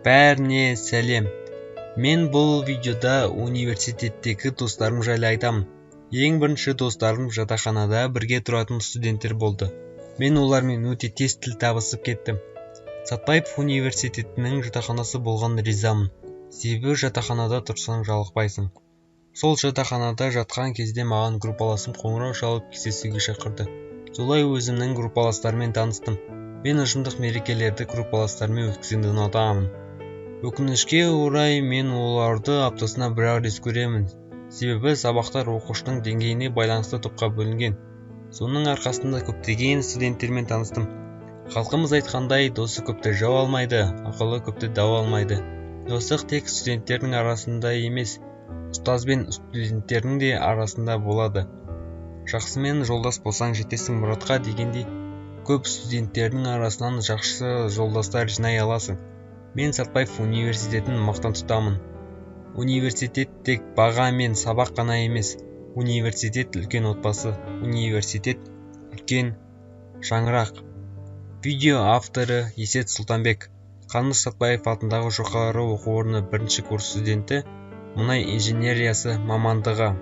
Бәріне сәлем. Мен бұл видеода университеттегі достарым жайлы айтамын. Ең бірінші достарым жатақханада бірге тұратын студенттер болды. Мен олармен өте тез тіл табысып кеттім. Сәтбаев университетінің жатақханасы болған ризамын. Себебі жатақханада тұрсаң жалықпайсың. Сол жатақханада жатқан кезде маған группаласым қоңырау шалып кездесуге шақырды. Солай өзімнің группаластармен таныстым. Мен ұжымдық мерекелерді группаластармен өткізгенді ұнатамын. Өкінішке орай мен оларды аптасына бір рет көремін. Себебі сабақтар оқушының деңгейіне байланысты топқа бөлінген. Соның арқасында көптеген студенттермен таныстым. Халқымыз айтқандай, досы көпті жау алмайды, ақылы көпті дау алмайды. Достық тек студенттердің арасында емес, ұстаз бен студенттердің де арасында болады. Жақсымен жолдас болсаң жетесің мұратқа дегендей, көп студенттердің арасынан жақсы жолдастар жинай аласың. Мен Сәтбаев университетін мақтан тұтамын. Университет тек баға мен сабақ қана емес. Университет үлкен отбасы. Университет үлкен шаңырақ. Видео авторы Есет Сұлтанбек. Қаныш Сәтбаев атындағы жоғары оқу орны 1-ші курс студенті, мұнай инженериясы мамандығы.